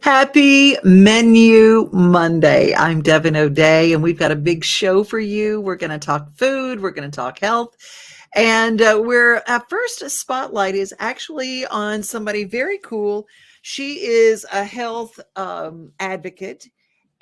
Happy Menu Monday. I'm Devin O'Day, and we've got a big show for you. We're going to talk food, we're going to talk health, and our first spotlight is actually on somebody very cool. She is a health advocate,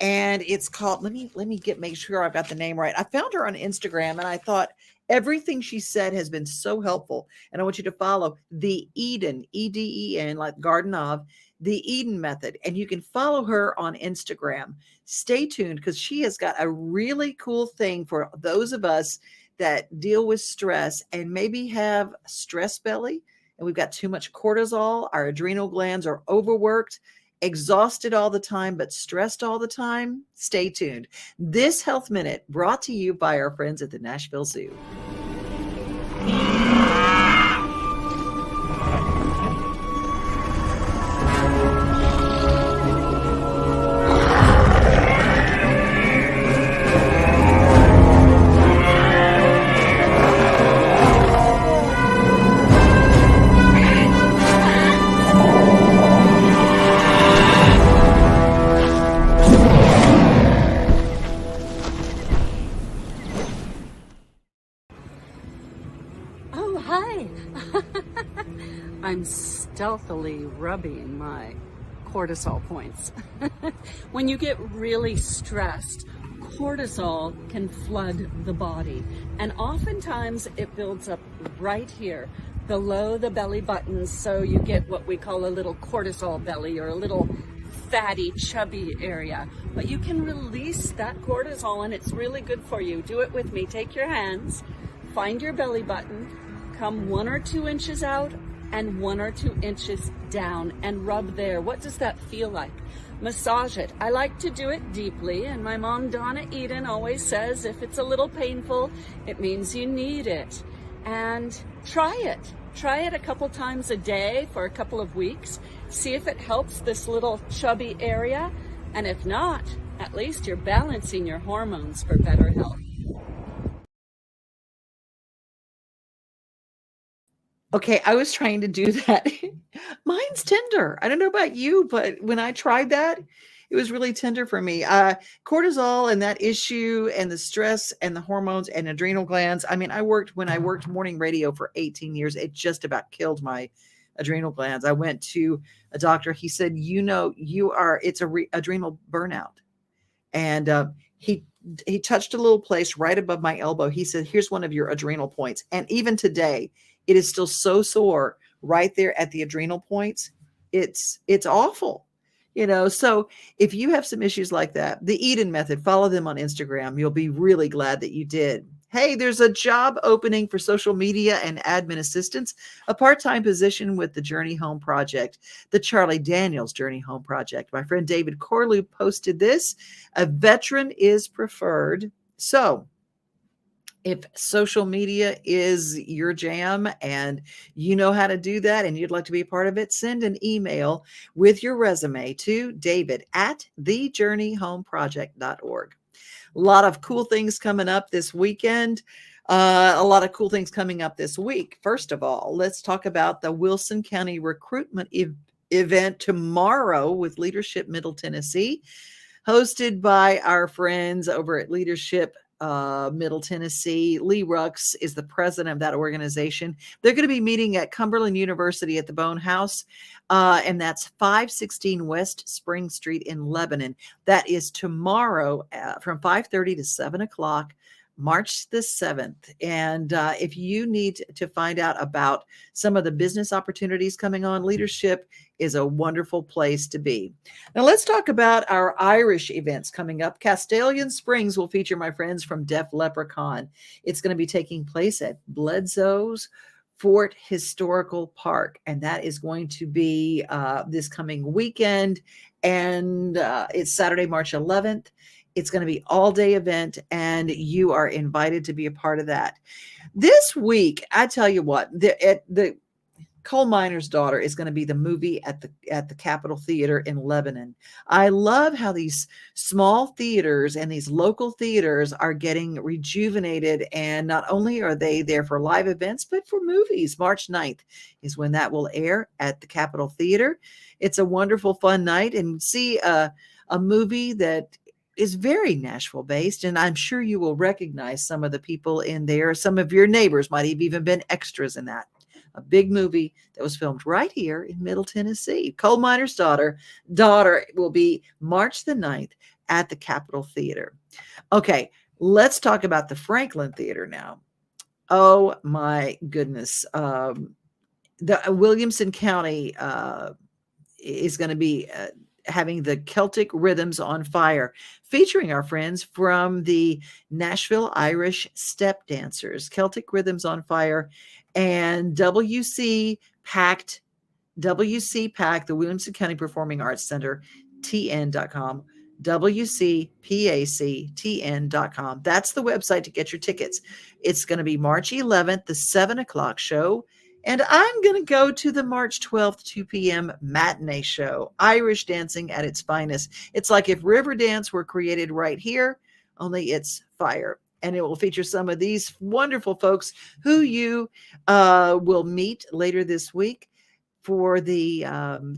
and it's called. Let me make sure I've got the name right. I found her on Instagram, and I thought everything she said has been so helpful, and I want you to follow the Eden, Eden, like Garden of the Eden Method, and you can follow her on Instagram. Stay tuned because she has got a really cool thing for those of us that deal with stress and maybe have stress belly, and we've got too much cortisol. Our adrenal glands are overworked, exhausted all the time, but stressed all the time. Stay tuned. This Health Minute brought to you by our friends at the Nashville Zoo. Hi. I'm stealthily rubbing my cortisol points. When you get really stressed, cortisol can flood the body, and oftentimes it builds up right here below the belly button, so you get what we call a little cortisol belly, or a little fatty, chubby area. But you can release that cortisol, and it's really good for you. Do it with me. Take your hands, find your belly button, come 1 or 2 inches out and 1 or 2 inches down, and rub there. What does that feel like? Massage it. I like to do it deeply, and my mom, Donna Eden, always says if it's a little painful, it means you need it. And try it. Try it a couple times a day for a couple of weeks. See if it helps this little chubby area. And if not, at least you're balancing your hormones for better health. Okay, I was trying to do that. Mine's tender. I don't know about you, but when I tried that, it was really tender for me. Cortisol and that issue and the stress and the hormones and adrenal glands. I mean, when I worked morning radio for 18 years, it just about killed my adrenal glands. I went to a doctor. He said, it's adrenal burnout. And he touched a little place right above my elbow. He said, here's one of your adrenal points. And even today, it is still so sore right there at the adrenal points. It's awful, So if you have some issues like that, the Eden Method, follow them on Instagram. You'll be really glad that you did. Hey, there's a job opening for social media and admin assistants, a part-time position with the Journey Home Project, the Charlie Daniels Journey Home Project. My friend David Corlew posted this. A veteran is preferred. So if social media is your jam and you know how to do that and you'd like to be a part of it, send an email with your resume to david@thejourneyhomeproject.org. A lot of cool things coming up this weekend. A lot of cool things coming up this week. First of all, let's talk about the Wilson County recruitment event tomorrow with Leadership Middle Tennessee, hosted by our friends over at Leadership Middle Tennessee. Lee Rux is the president of that organization. They're going to be meeting at Cumberland University at the Bone House, and that's 516 West Spring Street in Lebanon. That is tomorrow from 5:30 to 7 o'clock, March the 7th. And if you need to find out about some of the business opportunities coming on, Leadership is a wonderful place to be. Now let's talk about our Irish events coming up. Castellan Springs will feature my friends from Def Leprechaun. It's going to be taking place at Bledsoe's Fort Historical Park, and that is going to be this coming weekend, and it's Saturday, March 11th. It's going to be all-day event, and you are invited to be a part of that. This week, I tell you what, Coal Miner's Daughter is going to be the movie at the Capitol Theater in Lebanon. I love how these small theaters and these local theaters are getting rejuvenated, and not only are they there for live events, but for movies. March 9th is when that will air at the Capitol Theater. It's a wonderful, fun night, and see a movie that is very Nashville based, and I'm sure you will recognize some of the people in there. Some of your neighbors might have even been extras in that. A big movie that was filmed right here in Middle Tennessee. Coal Miner's Daughter will be March the 9th at the Capitol Theater. Okay, let's talk about the Franklin Theater now. Oh my goodness. The Williamson County is going to be having the Celtic Rhythms on Fire, featuring our friends from the Nashville Irish Step Dancers. Celtic Rhythms on Fire and WC Packed, the Williamson County Performing Arts Center, tn.com, WCPACTN.com. That's the website to get your tickets. It's going to be March 11th, the 7 o'clock show. And I'm going to go to the March 12th, 2 p.m. matinee show, Irish dancing at its finest. It's like if Riverdance were created right here, only it's fire. And it will feature some of these wonderful folks who you will meet later this week for the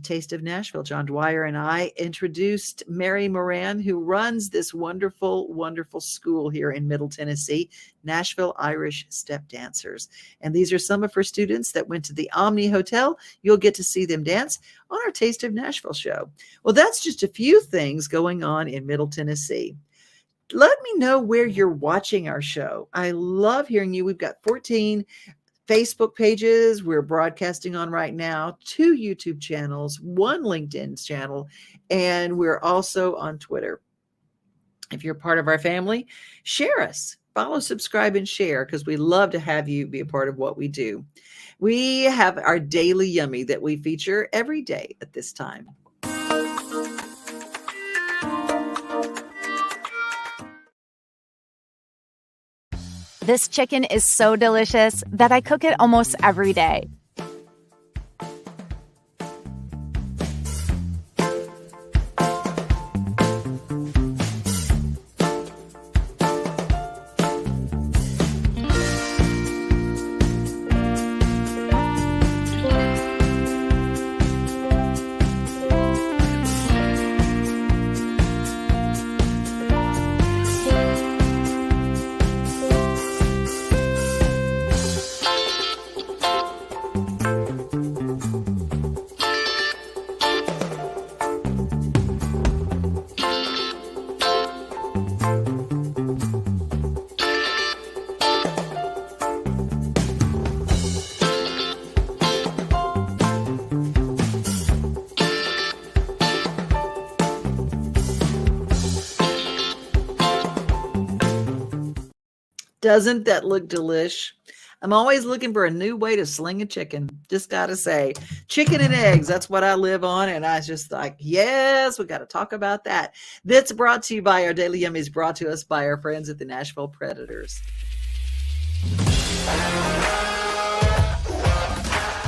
Taste of Nashville. John Dwyer and I introduced Mary Moran, who runs this wonderful, wonderful school here in Middle Tennessee, Nashville Irish Step Dancers. And these are some of her students that went to the Omni Hotel. You'll get to see them dance on our Taste of Nashville show. Well, that's just a few things going on in Middle Tennessee. Let me know where you're watching our show. I love hearing you. We've got 14 Facebook pages we're broadcasting on right now, 2 YouTube channels, 1 LinkedIn channel, and we're also on Twitter. If you're part of our family, share us. Follow, subscribe, and share, because we love to have you be a part of what we do. We have our Daily Yummy that we feature every day at this time. This chicken is so delicious that I cook it almost every day. Doesn't that look delish? I'm always looking for a new way to sling a chicken. Just got to say, chicken and eggs, that's what I live on. And I was just like, yes, we got to talk about that. That's brought to you by our Daily Yummies, brought to us by our friends at the Nashville Predators.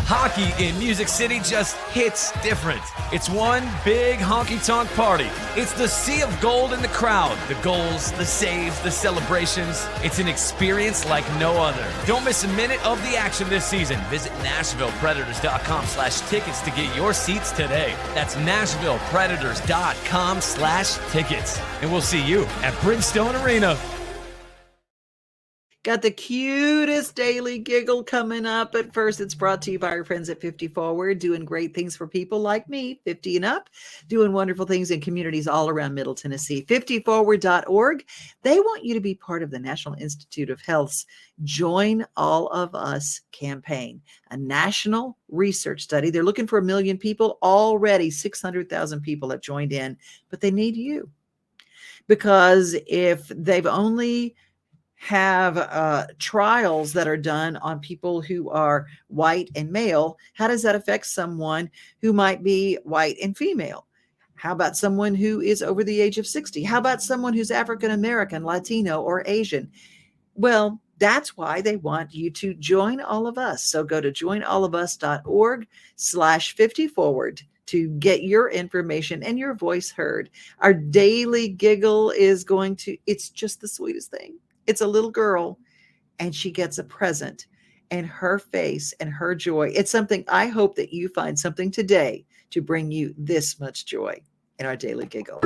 Hockey in Music City just hits different. It's one big honky-tonk party. It's the sea of gold in the crowd. The goals, the saves, the celebrations. It's an experience like no other. Don't miss a minute of the action this season. Visit NashvillePredators.com/tickets to get your seats today. That's NashvillePredators.com/tickets. And we'll see you at Bridgestone Arena. Got the cutest daily giggle coming up. But first, it's brought to you by our friends at 50 Forward, doing great things for people like me, 50 and up, doing wonderful things in communities all around Middle Tennessee. 50forward.org. They want you to be part of the National Institute of Health's Join All of Us campaign, a national research study. They're looking for 1 million people. Already 600,000 people have joined in, but they need you. Because if they've only have trials that are done on people who are white and male, how does that affect someone who might be white and female? How about someone who is over the age of 60? How about someone who's African American, Latino, or Asian? Well, That's why they want you to join all of us. So go to joinallofus.org/50forward to get your information and your voice heard. Our daily giggle is it's just the sweetest thing. It's a little girl and she gets a present, and her face and her joy. It's something I hope that you find something today to bring you this much joy in our daily giggle.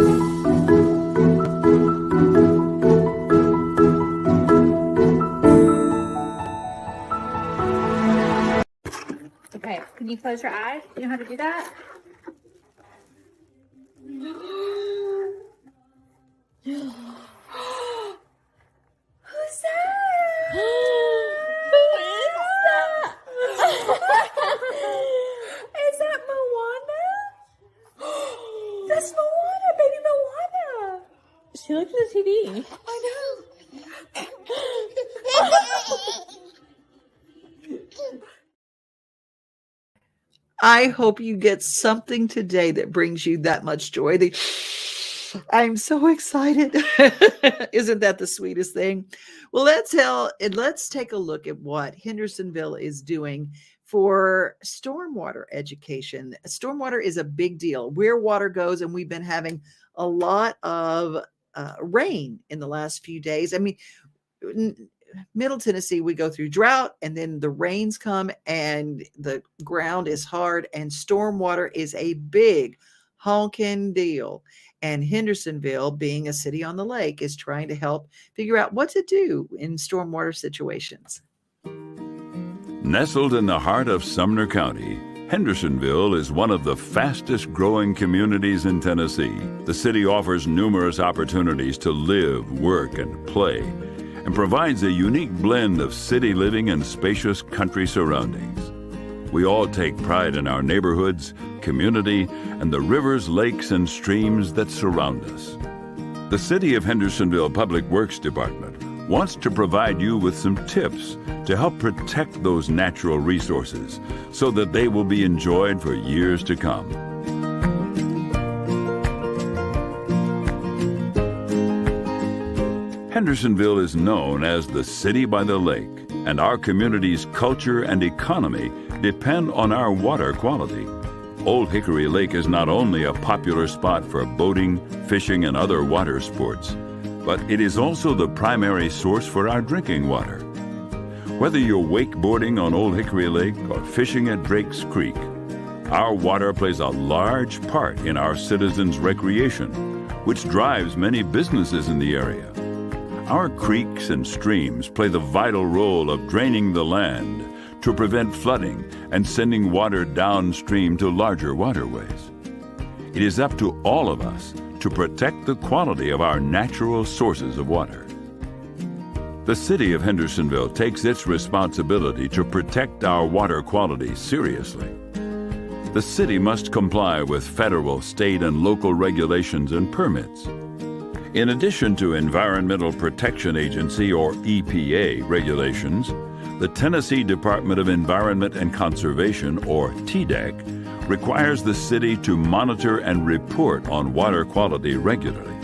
Okay, can you close your eyes? You know how to do that? Who's that? Who is that? Is that Moana? That's Moana, baby Moana. She looked at the TV. I know. I hope you get something today that brings you that much joy. I'm so excited. Isn't that the sweetest thing? Well, let's take a look at what Hendersonville is doing for stormwater education. Stormwater is a big deal. Where water goes, and we've been having a lot of rain in the last few days. I mean, Middle Tennessee, we go through drought, and then the rains come and the ground is hard, and stormwater is a big honking deal. And Hendersonville, being a city on the lake, is trying to help figure out what to do in stormwater situations. Nestled in the heart of Sumner County, Hendersonville is one of the fastest growing communities in Tennessee. The city offers numerous opportunities to live, work, and play, and provides a unique blend of city living and spacious country surroundings. We all take pride in our neighborhoods, community, and the rivers, lakes, and streams that surround us. The City of Hendersonville Public Works Department wants to provide you with some tips to help protect those natural resources so that they will be enjoyed for years to come. Hendersonville is known as the City by the Lake, and our community's culture and economy depend on our water quality. Old Hickory Lake is not only a popular spot for boating, fishing, and other water sports, but it is also the primary source for our drinking water. Whether you're wakeboarding on Old Hickory Lake or fishing at Drake's Creek, our water plays a large part in our citizens' recreation, which drives many businesses in the area. Our creeks and streams play the vital role of draining the land to prevent flooding and sending water downstream to larger waterways. It is up to all of us to protect the quality of our natural sources of water. The City of Hendersonville takes its responsibility to protect our water quality seriously. The city must comply with federal, state, and local regulations and permits. In addition to Environmental Protection Agency, or EPA, regulations, the Tennessee Department of Environment and Conservation, or TDEC, requires the city to monitor and report on water quality regularly.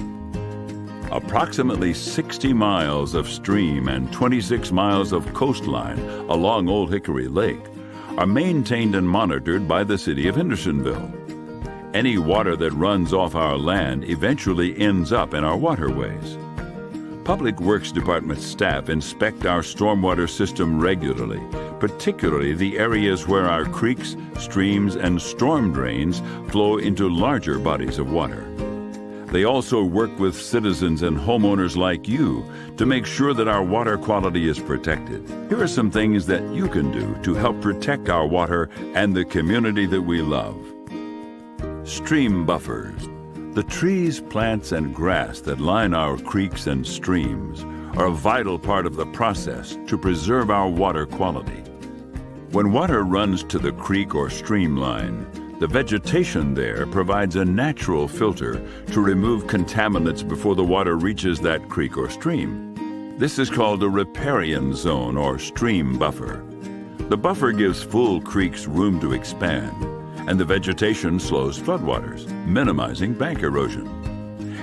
Approximately 60 miles of stream and 26 miles of coastline along Old Hickory Lake are maintained and monitored by the City of Hendersonville. Any water that runs off our land eventually ends up in our waterways. Public Works Department staff inspect our stormwater system regularly, particularly the areas where our creeks, streams, and storm drains flow into larger bodies of water. They also work with citizens and homeowners like you to make sure that our water quality is protected. Here are some things that you can do to help protect our water and the community that we love. Stream buffers. The trees, plants, and grass that line our creeks and streams are a vital part of the process to preserve our water quality. When water runs to the creek or stream line, the vegetation there provides a natural filter to remove contaminants before the water reaches that creek or stream. This is called a riparian zone or stream buffer. The buffer gives full creeks room to expand, and the vegetation slows floodwaters, minimizing bank erosion.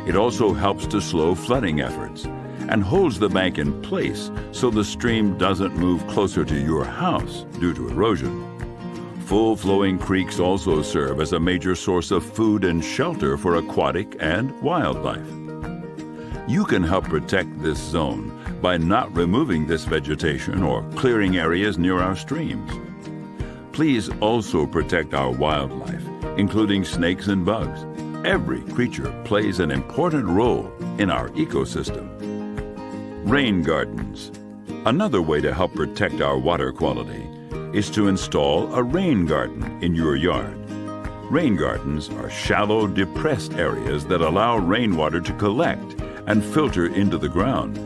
It also helps to slow flooding efforts and holds the bank in place so the stream doesn't move closer to your house due to erosion. Full-flowing creeks also serve as a major source of food and shelter for aquatic and wildlife. You can help protect this zone by not removing this vegetation or clearing areas near our streams. Please also protect our wildlife, including snakes and bugs. Every creature plays an important role in our ecosystem. Rain gardens. Another way to help protect our water quality is to install a rain garden in your yard. Rain gardens are shallow, depressed areas that allow rainwater to collect and filter into the ground.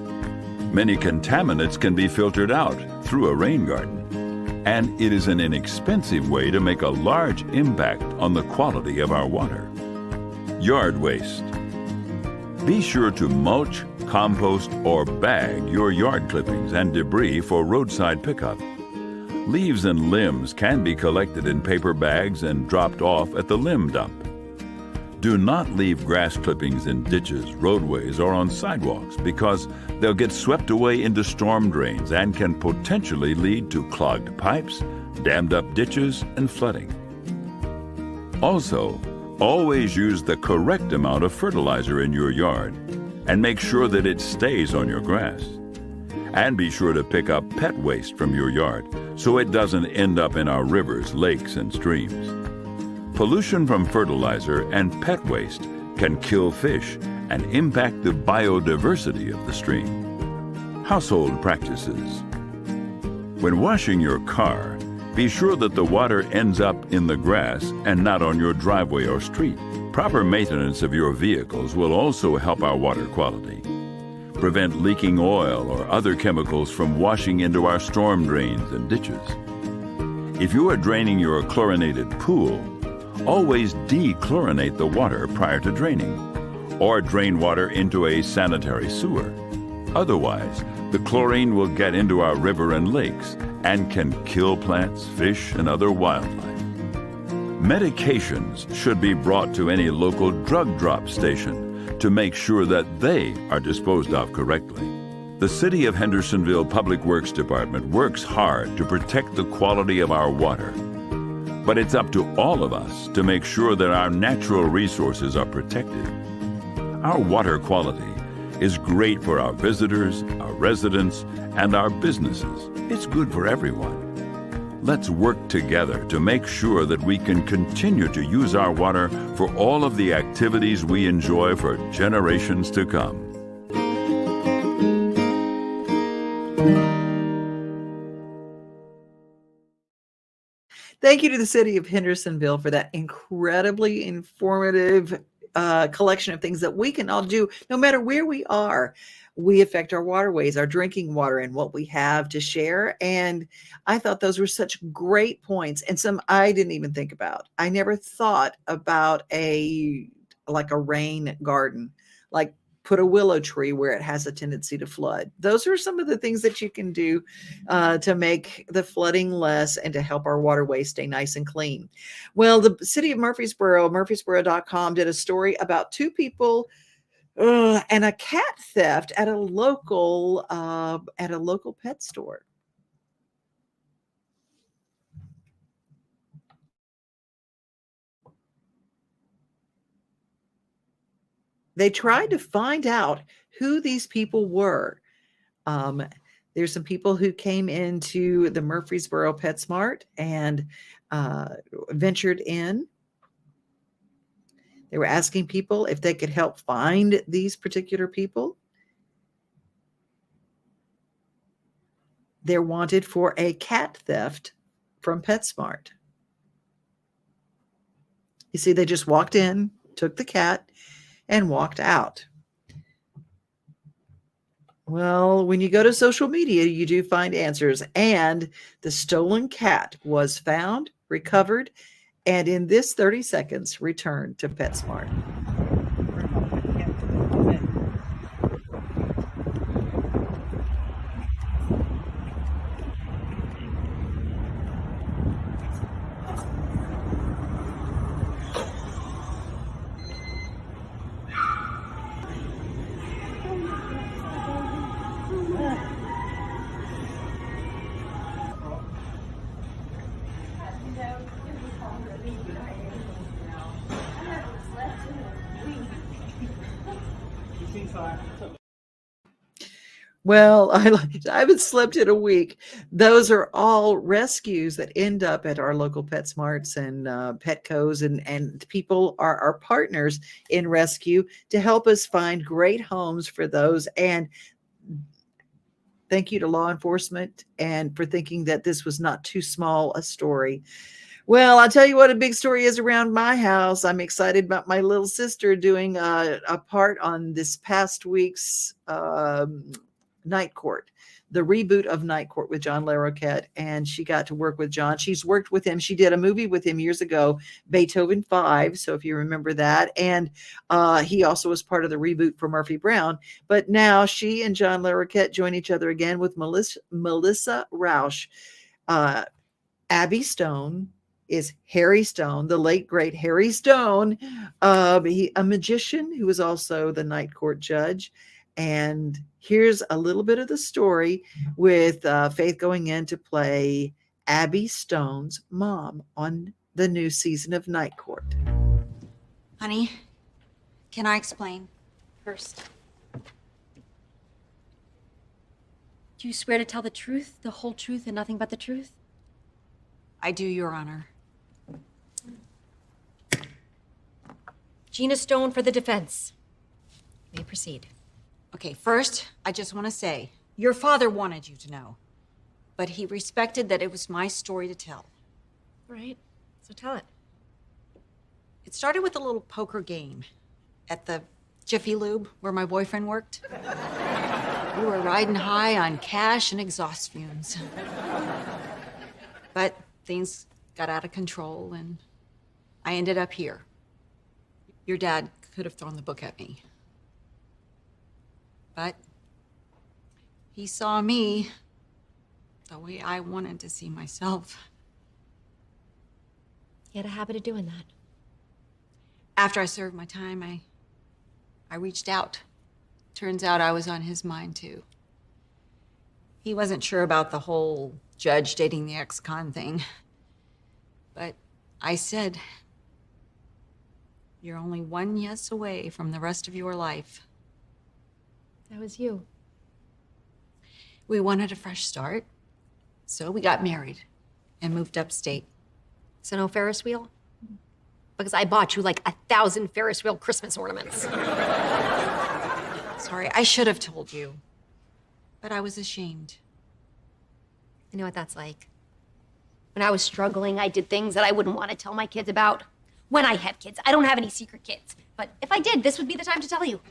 Many contaminants can be filtered out through a rain garden, and it is an inexpensive way to make a large impact on the quality of our water. Yard waste. Be sure to mulch, compost, or bag your yard clippings and debris for roadside pickup. Leaves and limbs can be collected in paper bags and dropped off at the limb dump. Do not leave grass clippings in ditches, roadways, or on sidewalks because they'll get swept away into storm drains and can potentially lead to clogged pipes, dammed up ditches, and flooding. Also, always use the correct amount of fertilizer in your yard and make sure that it stays on your grass. And be sure to pick up pet waste from your yard so it doesn't end up in our rivers, lakes, and streams. Pollution from fertilizer and pet waste can kill fish and impact the biodiversity of the stream. Household practices. When washing your car, be sure that the water ends up in the grass and not on your driveway or street. Proper maintenance of your vehicles will also help our water quality. Prevent leaking oil or other chemicals from washing into our storm drains and ditches. If you are draining your chlorinated pool, always dechlorinate the water prior to draining, or drain water into a sanitary sewer. Otherwise, the chlorine will get into our river and lakes and can kill plants, fish, and other wildlife. Medications should be brought to any local drug drop station to make sure that they are disposed of correctly. The City of Hendersonville Public Works Department works hard to protect the quality of our water. But it's up to all of us to make sure that our natural resources are protected. Our water quality is great for our visitors, our residents, and our businesses. It's good for everyone. Let's work together to make sure that we can continue to use our water for all of the activities we enjoy for generations to come. Thank you to the City of Hendersonville for that incredibly informative collection of things that we can all do no matter where we are. We affect our waterways, our drinking water, and what we have to share. And I thought those were such great points, and some I didn't even think about. I never thought about a rain garden, like put a willow tree where it has a tendency to flood. Those are some of the things that you can do to make the flooding less and to help our waterways stay nice and clean. Well, the city of Murfreesboro, Murfreesboro.com, did a story about two people and a cat theft at a local pet store. They tried to find out who these people were. There's some people who came into the Murfreesboro PetSmart and ventured in. They were asking people if they could help find these particular people. They're wanted for a cat theft from PetSmart. You see, they just walked in, took the cat, and walked out. Well, when you go to social media, you do find answers. And the stolen cat was found, recovered, and in this 30 seconds, returned to PetSmart. Well, I haven't slept in a week. Those are all rescues that end up at our local PetSmarts and Petcos, and people are our partners in rescue to help us find great homes for those. And thank you to law enforcement and for thinking that this was not too small a story. Well, I'll tell you what a big story is around my house. I'm excited about my little sister doing a part on this past week's Night Court, the reboot of Night Court with John LaRoquette, and she got to work with John. She's worked with him. She did a movie with him years ago, Beethoven 5, so if you remember that. And he also was part of the reboot for Murphy Brown. But now she and John LaRoquette join each other again with Melissa Rauch. Abby Stone is Harry Stone, the late great Harry Stone, a magician who was also the Night Court judge. And here's a little bit of the story with Faith going in to play Abby Stone's mom on the new season of Night Court. Honey, can I explain first? Do you swear to tell the truth, the whole truth, and nothing but the truth? I do, Your Honor. Gina Stone for the defense. You may proceed. Okay, first, I just want to say, your father wanted you to know, but he respected that it was my story to tell. Right, so tell it. It started with a little poker game at the Jiffy Lube where my boyfriend worked. We were riding high on cash and exhaust fumes. But things got out of control and I ended up here. Your dad could have thrown the book at me. But he saw me the way I wanted to see myself. He had a habit of doing that. After I served my time, I reached out. Turns out I was on his mind too. He wasn't sure about the whole judge dating the ex-con thing. But I said, you're only one yes away from the rest of your life. That was you. We wanted a fresh start, so we got married and moved upstate. So no Ferris wheel? Because I bought you like 1,000 Ferris wheel Christmas ornaments. Sorry, I should have told you, but I was ashamed. You know what that's like. When I was struggling, I did things that I wouldn't want to tell my kids about. When I had kids. I don't have any secret kids. But if I did, this would be the time to tell you.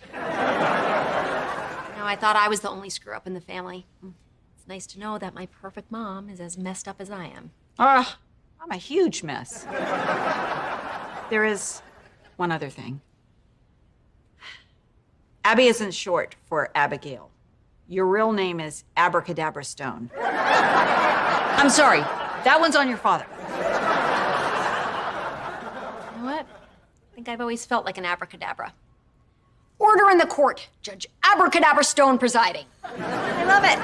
I thought I was the only screw up in the family. It's nice to know that my perfect mom is as messed up as I am. I'm a huge mess. There is one other thing. Abby isn't short for Abigail. Your real name is Abracadabra Stone. I'm sorry, that one's on your father. You know what? I think I've always felt like an abracadabra. Order in the court. Judge Abracadabra Stone presiding. I love it.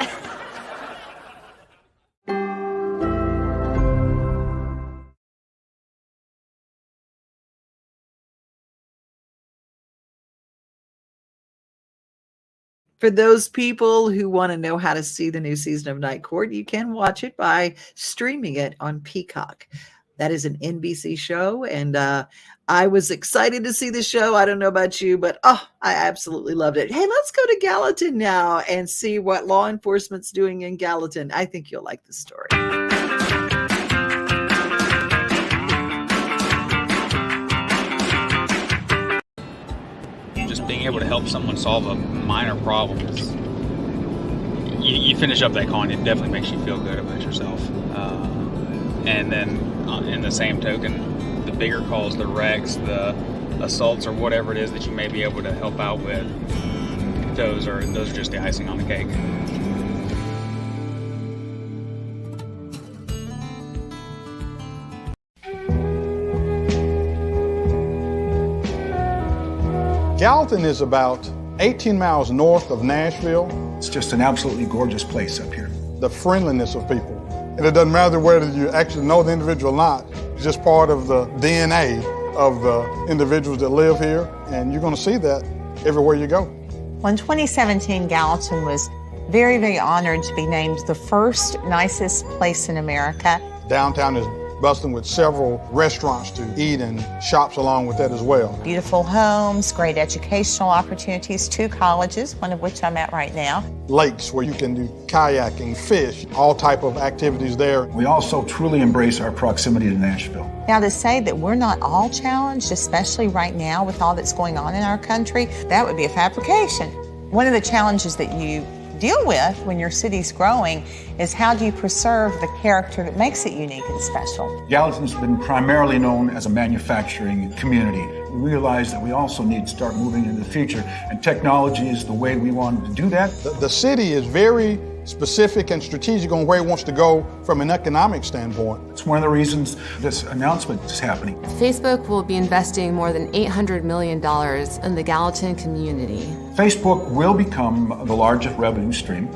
For those people who want to know how to see the new season of Night Court, you can watch it by streaming it on Peacock. That is an NBC show, and I was excited to see the show. I don't know about you, but I absolutely loved it. Hey, let's go to Gallatin now and see what law enforcement's doing in Gallatin. I think you'll like the story. Just being able to help someone solve a minor problem, you finish up that call and it definitely makes you feel good about yourself. And then in the same token, the bigger calls, the wrecks, the assaults, or whatever it is that you may be able to help out with, those are just the icing on the cake. Gallatin is about 18 miles north of Nashville. It's just an absolutely gorgeous place up here. The friendliness of people. And it doesn't matter whether you actually know the individual or not. It's just part of the DNA of the individuals that live here. And you're going to see that everywhere you go. Well, in 2017, Gallatin was very, very honored to be named the first nicest place in America. Downtown is bustling with several restaurants to eat and shops along with that as well. Beautiful homes, great educational opportunities, 2 colleges, one of which I'm at right now. Lakes where you can do kayaking, fish, all type of activities there. We also truly embrace our proximity to Nashville. Now, to say that we're not all challenged, especially right now with all that's going on in our country, that would be a fabrication. One of the challenges that you deal with when your city's growing is how do you preserve the character that makes it unique and special. Gallatin's been primarily known as a manufacturing community. We realize that we also need to start moving into the future, and technology is the way we wanted to do that. The city is very specific and strategic on where it wants to go from an economic standpoint. It's one of the reasons this announcement is happening. Facebook will be investing more than $800 million in the Gallatin community. Facebook will become the largest revenue stream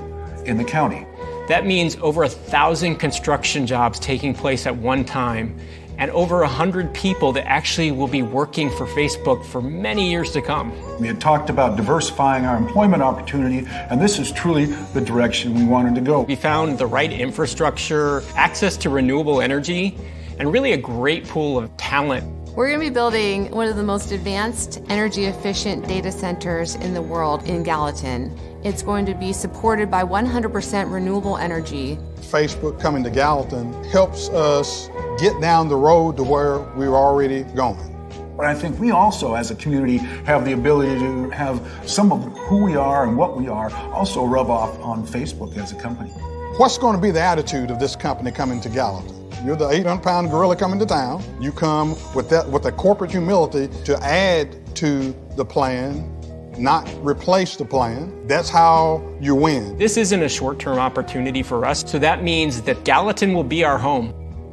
in the county. That means over 1,000 construction jobs taking place at one time, and over 100 people that actually will be working for Facebook for many years to come. We had talked about diversifying our employment opportunity, and this is truly the direction we wanted to go. We found the right infrastructure, access to renewable energy, and really a great pool of talent. We're going to be building one of the most advanced energy efficient data centers in the world in Gallatin. It's going to be supported by 100% renewable energy. Facebook coming to Gallatin helps us get down the road to where we're already going. But I think we also, as a community, have the ability to have some of who we are and what we are also rub off on Facebook as a company. What's going to be the attitude of this company coming to Gallatin? You're the 800-pound gorilla coming to town. You come with a corporate humility to add to the plan, not replace the plan. That's how you win. This isn't a short-term opportunity for us, so that means that Gallatin will be our home.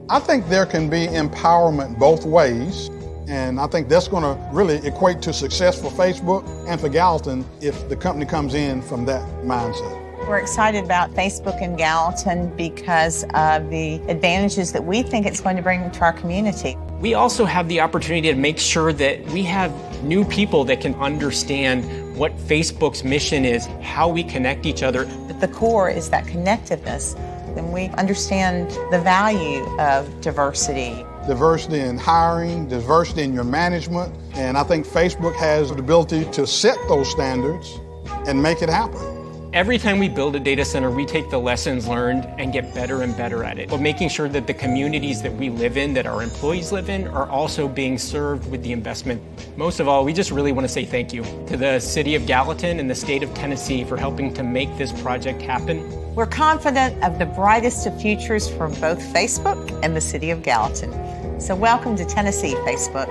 I think there can be empowerment both ways, and I think that's going to really equate to success for Facebook and for Gallatin if the company comes in from that mindset. We're excited about Facebook in Gallatin because of the advantages that we think it's going to bring to our community. We also have the opportunity to make sure that we have new people that can understand what Facebook's mission is, how we connect each other. At the core is that connectiveness, and we understand the value of diversity. Diversity in hiring, diversity in your management, and I think Facebook has the ability to set those standards and make it happen. Every time we build a data center, we take the lessons learned and get better and better at it. But making sure that the communities that we live in, that our employees live in, are also being served with the investment. Most of all, we just really want to say thank you to the city of Gallatin and the state of Tennessee for helping to make this project happen. We're confident of the brightest of futures for both Facebook and the city of Gallatin. So welcome to Tennessee, Facebook.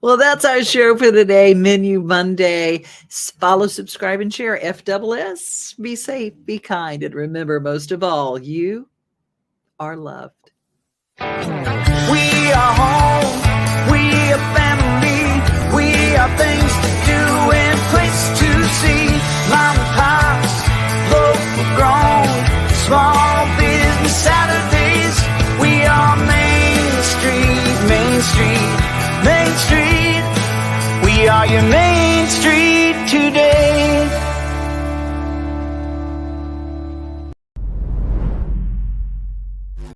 Well, that's our show for the day. Menu Monday. Follow, subscribe, and share. FSS. Be safe, be kind, and remember, most of all, you are loved. We are home. We are family. We are things to do and place to see. Mom and pops, local grown, small business Saturdays. We are Main Street, Main Street, Main Street. We are your